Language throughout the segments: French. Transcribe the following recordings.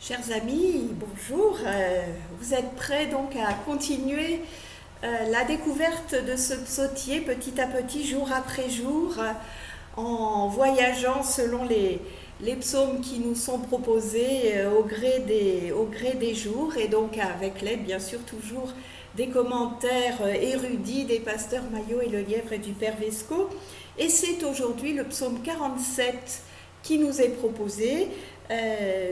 Chers amis, bonjour. Vous êtes prêts donc à continuer la découverte de ce psautier petit à petit, jour après jour, en voyageant selon les psaumes qui nous sont proposés au gré des jours, et donc avec l'aide bien sûr toujours des commentaires érudits des pasteurs Maillot et Lelièvre et du Père Vesco. Et c'est aujourd'hui le psaume 47 qui nous est proposé.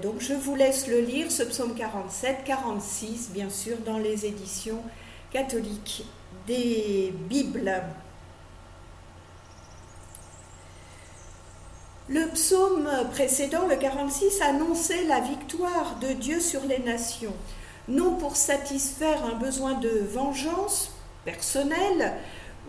Donc je vous laisse le lire, ce psaume 47, 46 bien sûr dans les éditions catholiques des Bibles. Le psaume précédent, le 46, annonçait la victoire de Dieu sur les nations, non pour satisfaire un besoin de vengeance personnelle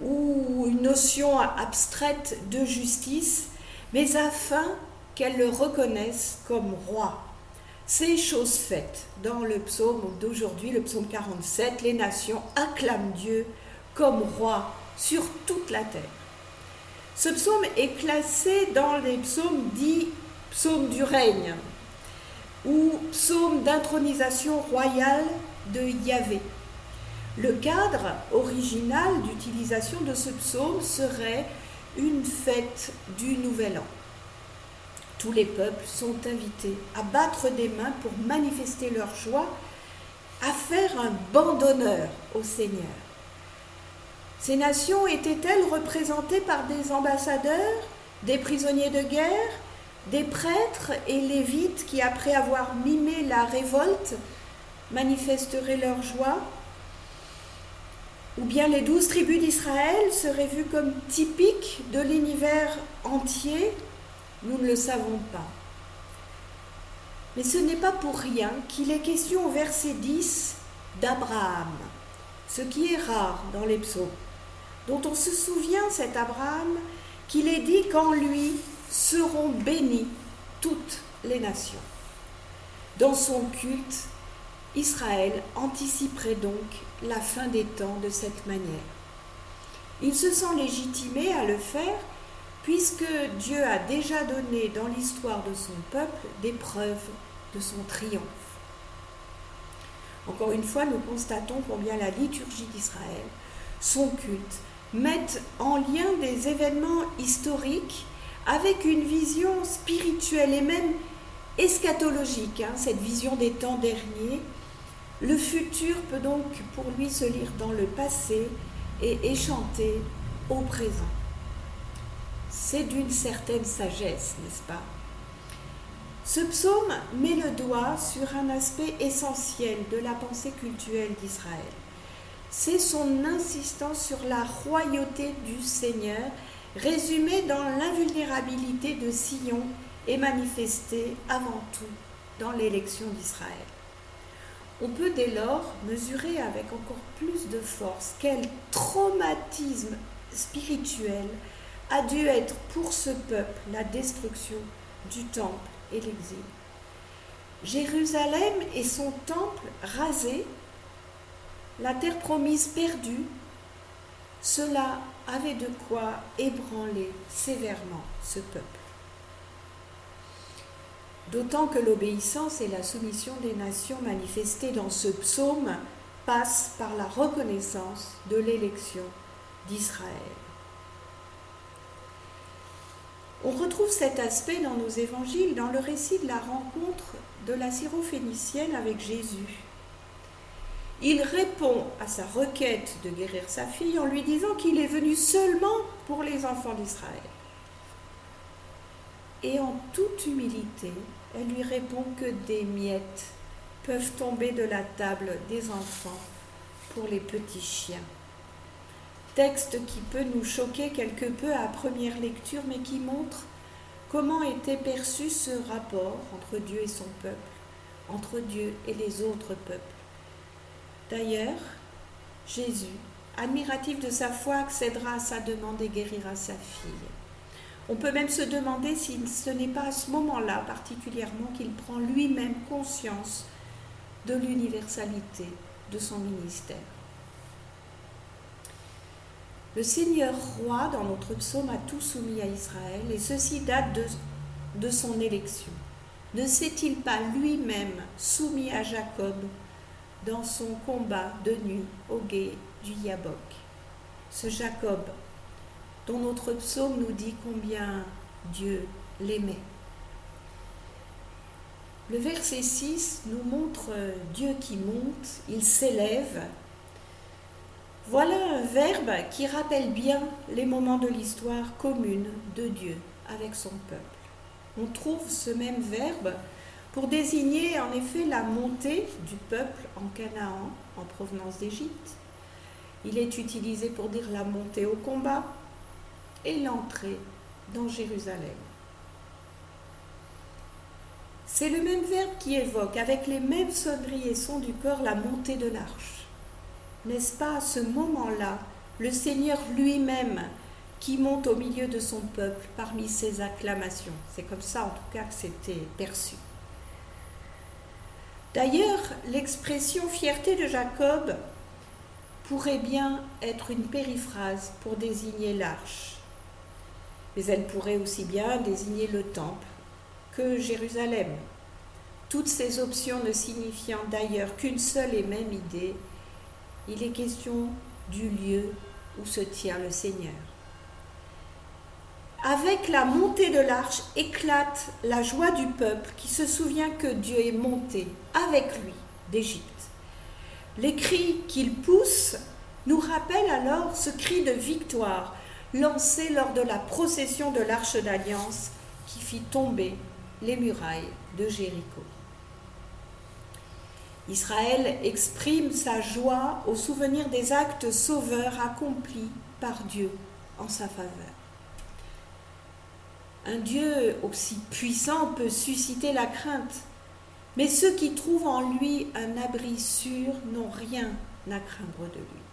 ou une notion abstraite de justice, mais afin qu'elles le reconnaissent comme roi. C'est chose faite. Dans le psaume d'aujourd'hui, le psaume 47, les nations acclament Dieu comme roi sur toute la terre. Ce psaume est classé dans les psaumes dits psaumes du règne ou psaumes d'intronisation royale de Yahvé. Le cadre original d'utilisation de ce psaume serait une fête du Nouvel An. Tous les peuples sont invités à battre des mains pour manifester leur joie, à faire un banc d'honneur au Seigneur. Ces nations étaient-elles représentées par des ambassadeurs, des prisonniers de guerre, des prêtres et lévites qui, après avoir mimé la révolte, manifesteraient leur joie? Ou bien les 12 tribus d'Israël seraient vues comme typiques de l'univers entier? Nous ne le savons pas. Mais ce n'est pas pour rien qu'il est question au verset 10 d'Abraham, ce qui est rare dans les psaumes, dont on se souvient, cet Abraham, qu'il est dit qu'en lui seront bénies toutes les nations. Dans son culte, Israël anticiperait donc la fin des temps de cette manière. Il se sent légitimé à le faire puisque Dieu a déjà donné dans l'histoire de son peuple des preuves de son triomphe. Encore une fois, nous constatons combien la liturgie d'Israël, son culte, mettent en lien des événements historiques avec une vision spirituelle et même eschatologique, cette vision des temps derniers. Le futur peut donc pour lui se lire dans le passé et échanter au présent. C'est d'une certaine sagesse, n'est-ce pas? Ce psaume met le doigt sur un aspect essentiel de la pensée cultuelle d'Israël. C'est son insistance sur la royauté du Seigneur, résumée dans l'invulnérabilité de Sion et manifestée avant tout dans l'élection d'Israël. On peut dès lors mesurer avec encore plus de force quel traumatisme spirituel a dû être pour ce peuple la destruction du temple et l'exil. Jérusalem et son temple rasés, la terre promise perdue, cela avait de quoi ébranler sévèrement ce peuple. D'autant que l'obéissance et la soumission des nations manifestées dans ce psaume passent par la reconnaissance de l'élection d'Israël. On retrouve cet aspect dans nos évangiles, dans le récit de la rencontre de la Syrophénicienne avec Jésus. Il répond à sa requête de guérir sa fille en lui disant qu'il est venu seulement pour les enfants d'Israël. Et en toute humilité, elle lui répond que des miettes peuvent tomber de la table des enfants pour les petits chiens. Texte qui peut nous choquer quelque peu à première lecture, mais qui montre comment était perçu ce rapport entre Dieu et son peuple, entre Dieu et les autres peuples. D'ailleurs, Jésus, admiratif de sa foi, accédera à sa demande et guérira sa fille. On peut même se demander si ce n'est pas à ce moment-là particulièrement qu'il prend lui-même conscience de l'universalité de son ministère. Le Seigneur roi, dans notre psaume, a tout soumis à Israël, et ceci date de son élection. ne s'est-il pas lui-même soumis à Jacob dans son combat de nuit au gué du Yabok? Ce Jacob dont notre psaume nous dit combien Dieu l'aimait. Le verset 6 nous montre Dieu qui monte, il s'élève. Voilà un verbe qui rappelle bien les moments de l'histoire commune de Dieu avec son peuple. On trouve ce même verbe pour désigner en effet la montée du peuple en Canaan, en provenance d'Égypte. Il est utilisé pour dire la montée au combat et l'entrée dans Jérusalem. C'est le même verbe qui évoque, avec les mêmes sonneries et sons du corps, la montée de l'arche. N'est-ce pas à ce moment-là, le Seigneur lui-même qui monte au milieu de son peuple parmi ses acclamations? C'est comme ça en tout cas que c'était perçu. D'ailleurs, l'expression fierté de Jacob pourrait bien être une périphrase pour désigner l'arche. Mais elle pourrait aussi bien désigner le temple que Jérusalem. Toutes ces options ne signifiant d'ailleurs qu'une seule et même idée, il est question du lieu où se tient le Seigneur. Avec la montée de l'arche éclate la joie du peuple qui se souvient que Dieu est monté avec lui d'Égypte. Les cris qu'il pousse nous rappellent alors ce cri de victoire lancé lors de la procession de l'Arche d'Alliance qui fit tomber les murailles de Jéricho. Israël exprime sa joie au souvenir des actes sauveurs accomplis par Dieu en sa faveur. Un Dieu aussi puissant peut susciter la crainte, mais ceux qui trouvent en lui un abri sûr n'ont rien à craindre de lui.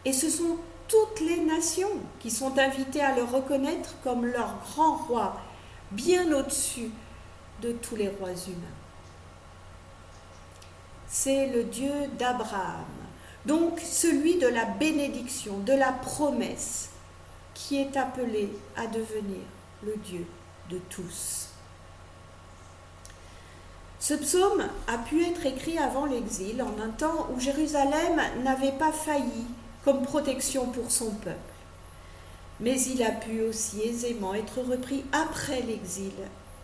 Et ce sont toutes les nations qui sont invitées à le reconnaître comme leur grand roi, bien au-dessus de tous les rois humains. C'est le Dieu d'Abraham, donc celui de la bénédiction, de la promesse, qui est appelé à devenir le Dieu de tous. Ce psaume a pu être écrit avant l'exil, en un temps où Jérusalem n'avait pas failli comme protection pour son peuple. Mais il a pu aussi aisément être repris après l'exil,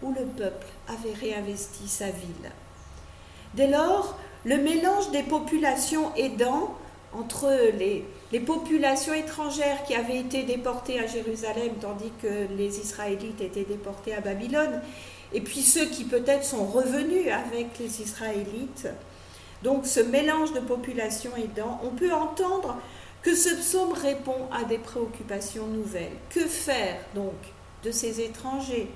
où le peuple avait réinvesti sa ville. Dès lors, le mélange des populations aidant entre les populations étrangères qui avaient été déportées à Jérusalem, tandis que les Israélites étaient déportés à Babylone, et puis ceux qui peut-être sont revenus avec les Israélites. Donc ce mélange de populations aidant, on peut entendre que ce psaume répond à des préoccupations nouvelles. Que faire donc de ces étrangers,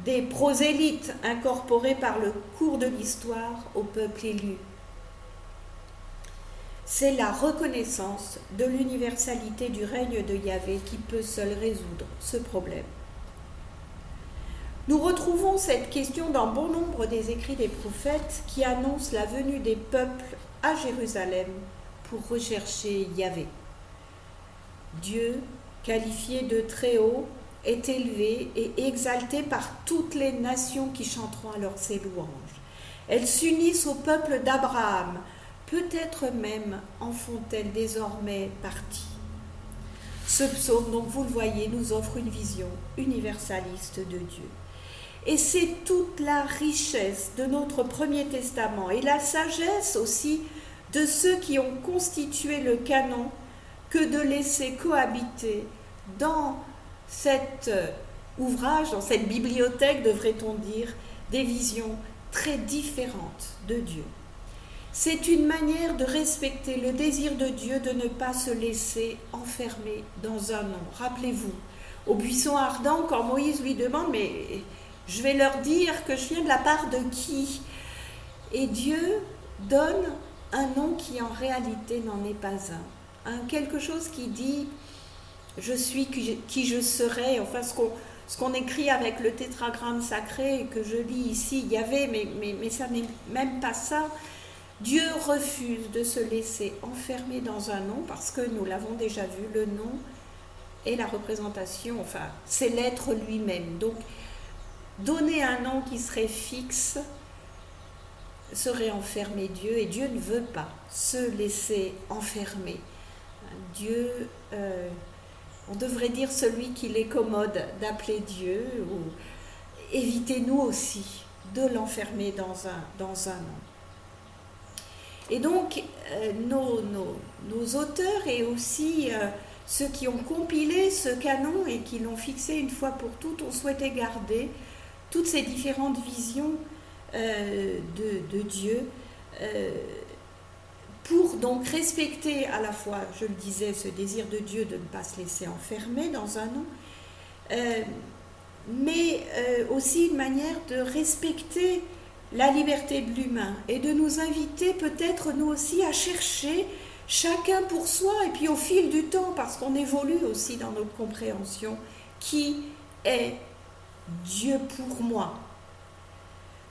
des prosélytes incorporés par le cours de l'histoire au peuple élu? C'est la reconnaissance de l'universalité du règne de Yahvé qui peut seule résoudre ce problème. Nous retrouvons cette question dans bon nombre des écrits des prophètes qui annoncent la venue des peuples à Jérusalem pour rechercher Yahvé. Dieu, qualifié de très haut, est élevé et exalté par toutes les nations qui chanteront alors ses louanges. Elles s'unissent au peuple d'Abraham, peut-être même en font-elles désormais partie. Ce psaume, donc vous le voyez, nous offre une vision universaliste de Dieu. Et c'est toute la richesse de notre Premier Testament et la sagesse aussi de ceux qui ont constitué le canon que de laisser cohabiter dans cet ouvrage, dans cette bibliothèque, devrait-on dire, des visions très différentes de Dieu. C'est une manière de respecter le désir de Dieu de ne pas se laisser enfermer dans un nom. Rappelez-vous, au buisson ardent, quand Moïse lui demande « mais je vais leur dire que je viens de la part de qui ?» Et Dieu donne un nom qui en réalité n'en est pas un. Quelque chose qui dit « je suis qui je serai », enfin ce qu'on écrit avec le tétragramme sacré et que je lis ici, Yahvé, mais ça n'est même pas ça. Dieu refuse de se laisser enfermer dans un nom parce que nous l'avons déjà vu, le nom est la représentation, enfin c'est l'être lui-même. Donc donner un nom qui serait fixe serait enfermer Dieu, et Dieu ne veut pas se laisser enfermer. Dieu, on devrait dire celui qu'il est commode d'appeler Dieu, ou évitez-nous aussi de l'enfermer dans un nom. Et donc, nos auteurs et aussi ceux qui ont compilé ce canon et qui l'ont fixé une fois pour toutes ont souhaité garder toutes ces différentes visions de Dieu pour donc respecter à la fois, je le disais, ce désir de Dieu de ne pas se laisser enfermer dans un nom, mais aussi une manière de respecter la liberté de l'humain et de nous inviter peut-être nous aussi à chercher chacun pour soi, et puis au fil du temps, parce qu'on évolue aussi dans notre compréhension, qui est Dieu pour moi.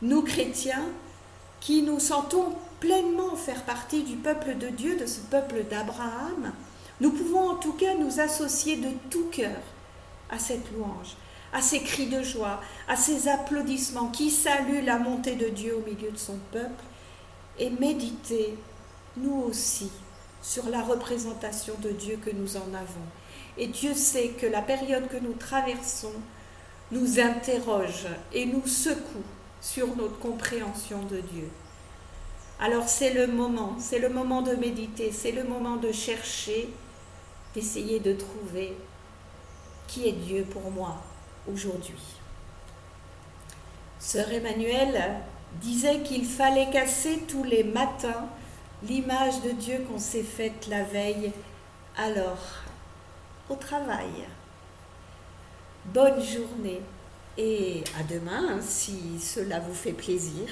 Nous chrétiens qui nous sentons pleinement faire partie du peuple de Dieu, de ce peuple d'Abraham, nous pouvons en tout cas nous associer de tout cœur à cette louange, à ces cris de joie, à ces applaudissements qui saluent la montée de Dieu au milieu de son peuple, et méditer, nous aussi, sur la représentation de Dieu que nous en avons. Et Dieu sait que la période que nous traversons nous interroge et nous secoue sur notre compréhension de Dieu. Alors c'est le moment de méditer, c'est le moment de chercher, d'essayer de trouver qui est Dieu pour moi aujourd'hui. Sœur Emmanuelle disait qu'il fallait casser tous les matins l'image de Dieu qu'on s'est faite la veille. Alors, au travail. Bonne journée et à demain si cela vous fait plaisir.